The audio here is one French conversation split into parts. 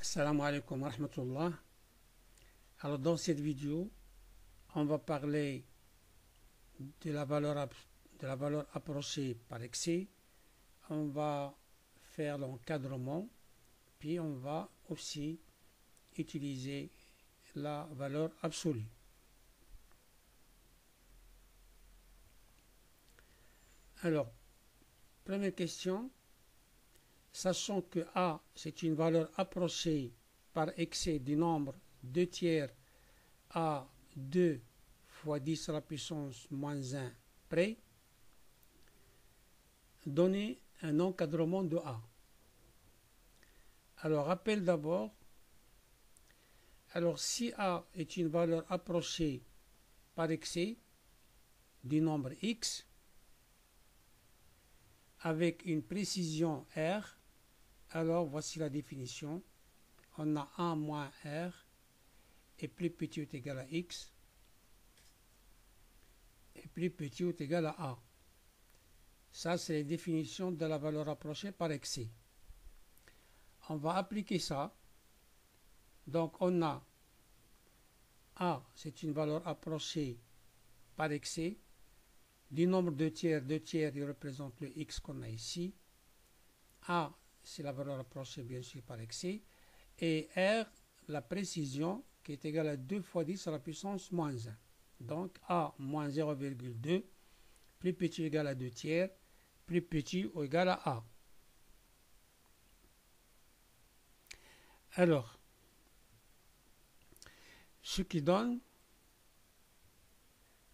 Salam alaikum wa rahmatullah. Alors dans cette vidéo, on va parler de la valeur approchée par excès. On va faire l'encadrement, puis on va aussi utiliser la valeur absolue. Alors, première question, sachant que A c'est une valeur approchée par excès du nombre 2 tiers à 2 fois 10 à la puissance moins 1 près, donner un encadrement de A. Alors, rappel d'abord, alors si A est une valeur approchée par excès du nombre x, avec une précision R, alors voici la définition. On a 1 moins R est plus petit ou égal à x et plus petit ou égal à A. Ça, c'est la définition de la valeur approchée par excès. On va appliquer ça. Donc, on a A, c'est une valeur approchée par excès du nombre de tiers. 2 tiers, il représente le x qu'on a ici. A, c'est la valeur approchée, bien sûr, par excès. Et R, la précision, qui est égale à 2 fois 10 à la puissance moins 1. Donc, A moins 0,2, plus petit ou égal à 2 tiers, plus petit ou égal à A. Alors, ce qui donne,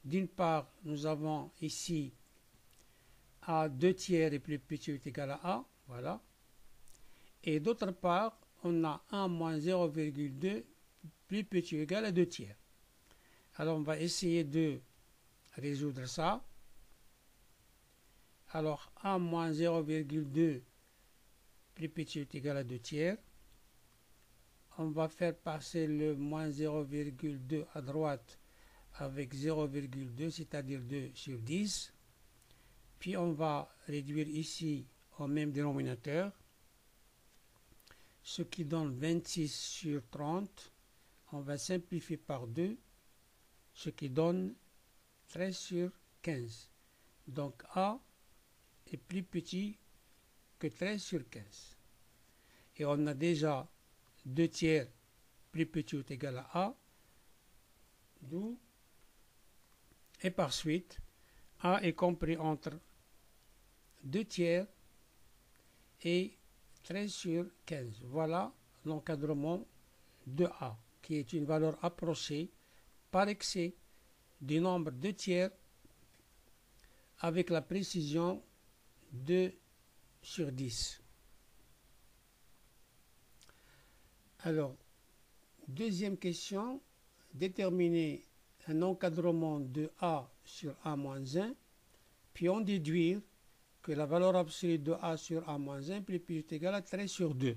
d'une part, nous avons ici A 2 tiers et plus petit ou égal à A, voilà. Et d'autre part, on a 1 moins 0,2 plus petit ou égal à 2 tiers. Alors, on va essayer de résoudre ça. Alors, 1 moins 0,2 plus petit ou égal à 2 tiers. On va faire passer le moins 0,2 à droite avec 0,2, c'est-à-dire 2 sur 10. Puis on va réduire ici au même dénominateur, ce qui donne 26 sur 30. On va simplifier par 2, ce qui donne 13 sur 15. Donc A est plus petit que 13 sur 15. Et on a déjà 2 tiers plus petit ou égal à A, d'où, et par suite, A est compris entre 2 tiers et 13 sur 15. Voilà l'encadrement de A, qui est une valeur approchée par excès du nombre 2 tiers avec la précision 2 sur 10. Alors, deuxième question, déterminer un encadrement de A sur A-1, puis en déduire que la valeur absolue de A sur A-1 plus est égale à 13 sur 2.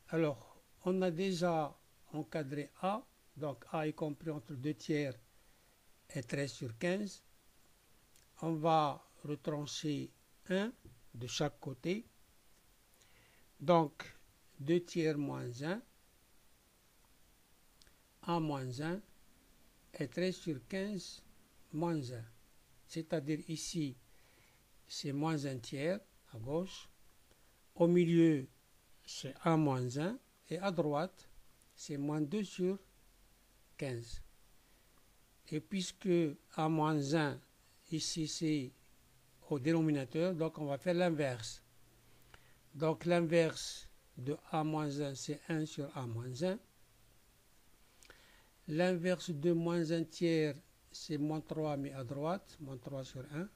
Alors, on a déjà encadré A, donc A est compris entre 2 tiers et 13 sur 15. On va retrancher 1 de chaque côté. Donc, 2 tiers moins 1, A moins 1 et 13 sur 15 moins 1. C'est-à-dire ici, c'est moins 1 tiers à gauche. Au milieu, c'est A moins 1. Et à droite, c'est moins 2 sur 15. Et puisque A moins 1, ici, c'est au dénominateur, donc on va faire l'inverse. Donc l'inverse de A moins 1, c'est 1 sur A moins 1. L'inverse de moins 1 tiers, c'est moins 3, mais à droite, moins 3 sur 1.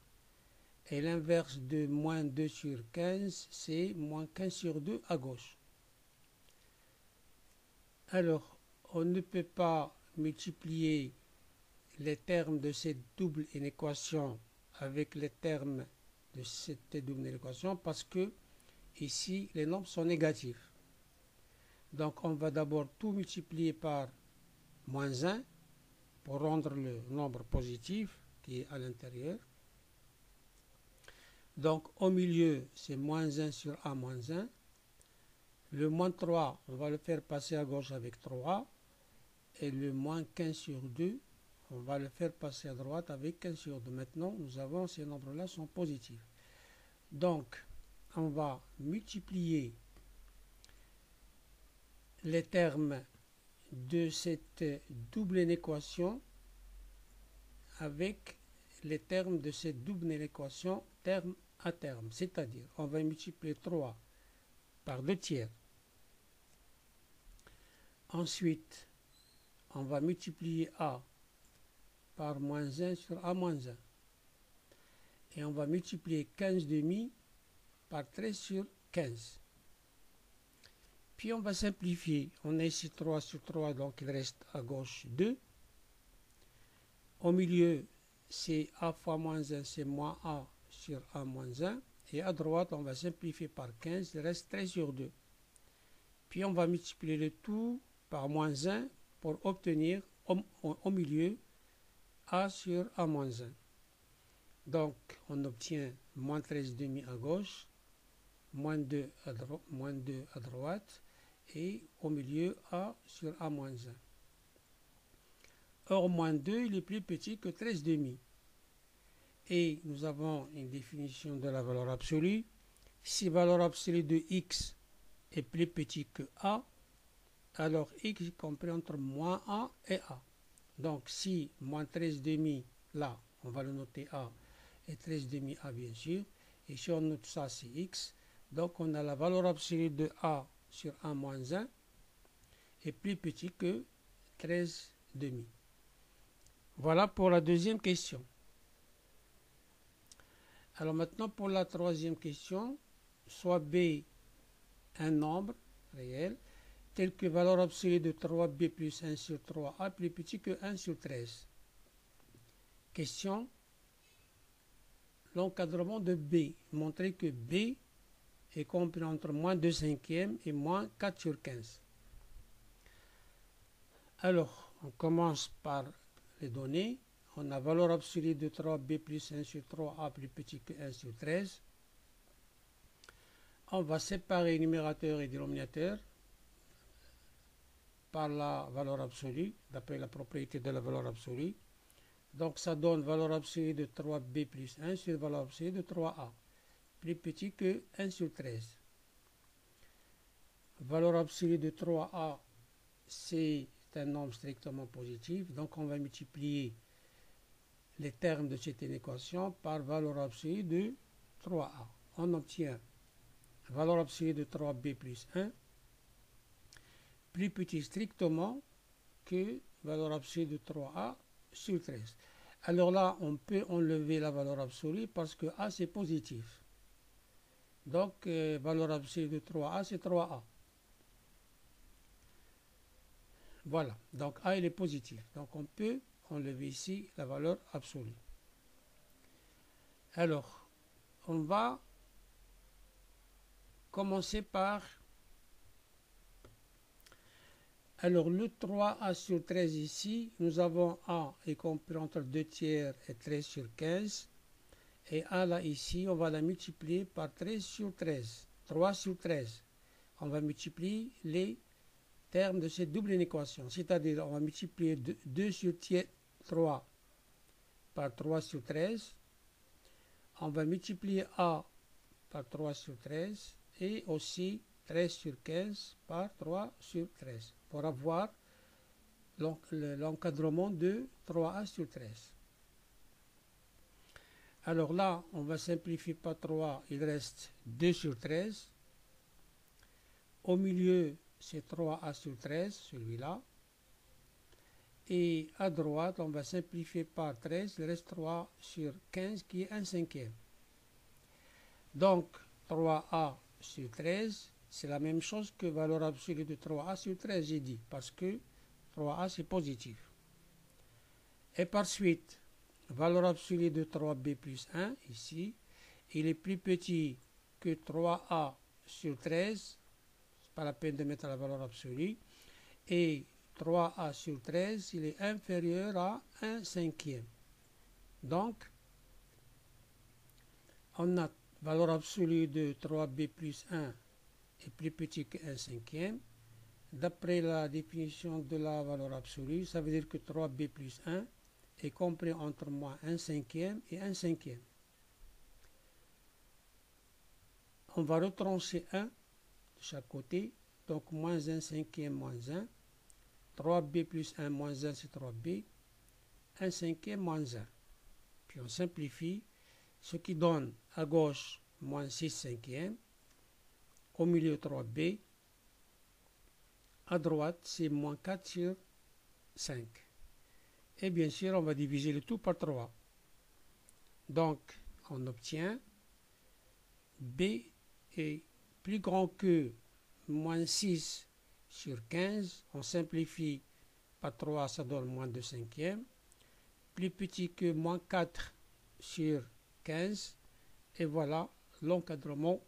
Et l'inverse de moins 2 sur 15, c'est moins 15 sur 2 à gauche. Alors, on ne peut pas multiplier les termes de cette double inéquation avec les termes de cette double inéquation parce que ici, les nombres sont négatifs. Donc, on va d'abord tout multiplier par moins 1 pour rendre le nombre positif qui est à l'intérieur. Donc, au milieu, c'est moins 1 sur A moins 1. Le moins 3, on va le faire passer à gauche avec 3. Et le moins 15 sur 2, on va le faire passer à droite avec 15 sur 2. Maintenant, nous avons ces nombres-là sont positifs. Donc, on va multiplier les termes de cette double équation avec les termes de cette double équation terme à terme. C'est-à-dire, on va multiplier 3 par 2 tiers. Ensuite, on va multiplier A par moins 1 sur A moins 1. Et on va multiplier 15 demi par 13 sur 15. Puis on va simplifier. On a ici 3 sur 3, donc il reste à gauche 2. Au milieu, c'est A fois moins 1, c'est moins A sur A moins 1. Et à droite, on va simplifier par 15, il reste 13 sur 2. Puis on va multiplier le tout par moins 1 pour obtenir au milieu A sur A moins 1. Donc on obtient moins 13 demi à gauche, moins 2 à droite et au milieu A sur A moins 1. Or, moins 2, il est plus petit que 13 demi. Et nous avons une définition de la valeur absolue. Si la valeur absolue de x est plus petit que a, alors x est compris entre moins a et a. Donc si moins 13 demi, là, on va le noter a, et 13 demi a bien sûr. Et si on note ça, c'est x. Donc on a la valeur absolue de a sur a moins 1 est plus petit que 13 demi. Voilà pour la deuxième question. Alors maintenant pour la troisième question, soit B un nombre réel tel que valeur absolue de 3b plus 1 sur 3a plus petit que 1 sur 13. Question, l'encadrement de B. Montrer que B est compris entre moins 2 cinquièmes et moins 4 sur 15. Alors, on commence par les données. On a valeur absolue de 3b plus 1 sur 3a plus petit que 1 sur 13. On va séparer numérateur et dénominateur par la valeur absolue, d'après la propriété de la valeur absolue. Donc ça donne valeur absolue de 3b plus 1 sur valeur absolue de 3a, plus petit que 1 sur 13. Valeur absolue de 3a, c'est un nombre strictement positif, donc on va multiplier les termes de cette équation par valeur absolue de 3a. On obtient valeur absolue de 3b plus 1 plus petit strictement que valeur absolue de 3a sur 13. Alors là, on peut enlever la valeur absolue parce que a c'est positif. Donc, valeur absolue de 3a, c'est 3a. Voilà, donc a il est positif. Donc, on peut enlever ici la valeur absolue. Alors, on va commencer par... Alors, le 3a sur 13 ici, nous avons a est compris entre 2 tiers et 13 sur 15. Et a là ici, on va la multiplier par 13 sur 13. 3 sur 13. On va multiplier les termes de cette double équation. C'est-à-dire, on va multiplier 2 sur 3 par 3 sur 13. On va multiplier a par 3 sur 13. Et aussi 13 sur 15 par 3 sur 13. Pour avoir l'encadrement de 3a sur 13. Alors là, on va simplifier par 3, il reste 2 sur 13. Au milieu, c'est 3a sur 13, celui-là. Et à droite, on va simplifier par 13, il reste 3 sur 15 qui est 1 cinquième. Donc, 3a sur 13, c'est la même chose que valeur absolue de 3a sur 13, j'ai dit, parce que 3a c'est positif. Et par suite, valeur absolue de 3b plus 1, ici, il est plus petit que 3a sur 13, c'est pas la peine de mettre la valeur absolue, et 3a sur 13, il est inférieur à 1 cinquième. Donc, on a valeur absolue de 3b plus 1 est plus petit que 1 cinquième. D'après la définition de la valeur absolue, ça veut dire que 3b plus 1 est compris entre moins 1 cinquième et 1 cinquième. On va retrancher 1 de chaque côté, donc moins 1 cinquième moins 1. 3b plus 1 moins 1, c'est 3b. 1 cinquième moins 1. Puis on simplifie, ce qui donne à gauche moins 6 cinquièmes, au milieu 3b, à droite c'est moins 4 sur 5. Et bien sûr on va diviser le tout par 3. Donc on obtient b est plus grand que moins 6 sur 15. On simplifie par 3, ça donne moins 2 cinquièmes. Plus petit que moins 4 sur 15. Et voilà l'encadrement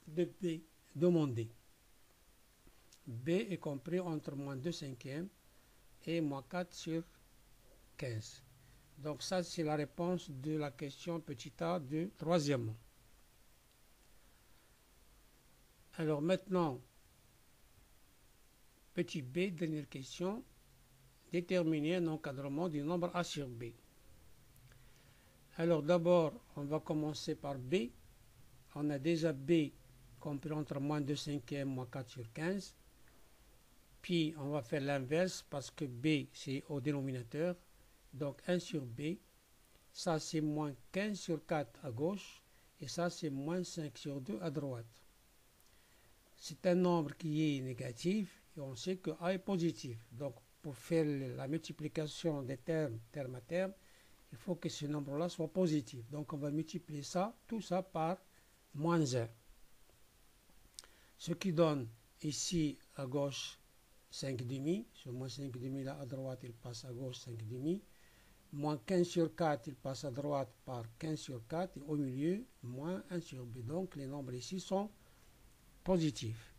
de B demandé. B est compris entre moins 2 cinquièmes et moins 4 sur 15. Donc ça, c'est la réponse de la question petit a de troisièmement. Alors maintenant, petit b, dernière question. Déterminer un encadrement du nombre a sur b. Alors d'abord, on va commencer par b. On a déjà b compris entre moins 2 cinquièmes, moins 4 sur 15. Puis on va faire l'inverse parce que b c'est au dénominateur. Donc 1 sur b. Ça c'est moins 15 sur 4 à gauche. Et ça c'est moins 5 sur 2 à droite. C'est un nombre qui est négatif et on sait que a est positif. Donc pour faire la multiplication des termes, terme à terme, il faut que ce nombre-là soit positif. Donc on va multiplier ça, tout ça par moins 1. Ce qui donne ici à gauche 5 demi. Ce moins 5 demi là à droite, il passe à gauche 5 demi. Moins 15 sur 4, il passe à droite par 15 sur 4. Et au milieu, moins 1 sur b. Donc les nombres ici sont positifs.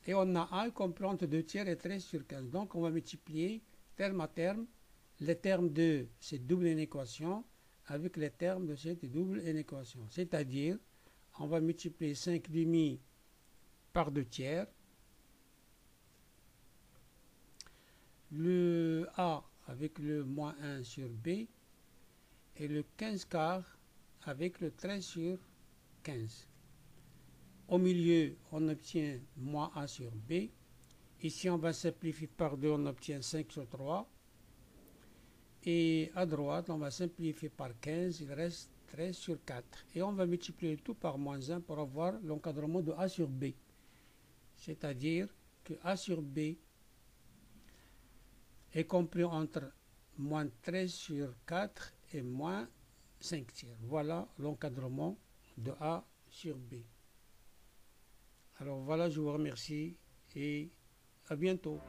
Et on a a compris entre 2 tiers et 13 sur 15. Donc on va multiplier terme à terme les termes de cette double inéquation avec les termes de cette double inéquation. C'est-à-dire, on va multiplier 5 demi par 2 tiers. Le a avec le moins 1 sur b et le 15 quarts avec le 13 sur 15. Au milieu, on obtient moins a sur b. Ici, on va simplifier par 2, on obtient 5 sur 3. Et à droite, on va simplifier par 15, il reste 13 sur 4. Et on va multiplier tout par moins 1 pour avoir l'encadrement de a sur b. C'est-à-dire que a sur b est compris entre moins 13 sur 4 et moins 5 tiers. Voilà l'encadrement de a sur b. Alors voilà, je vous remercie et à bientôt.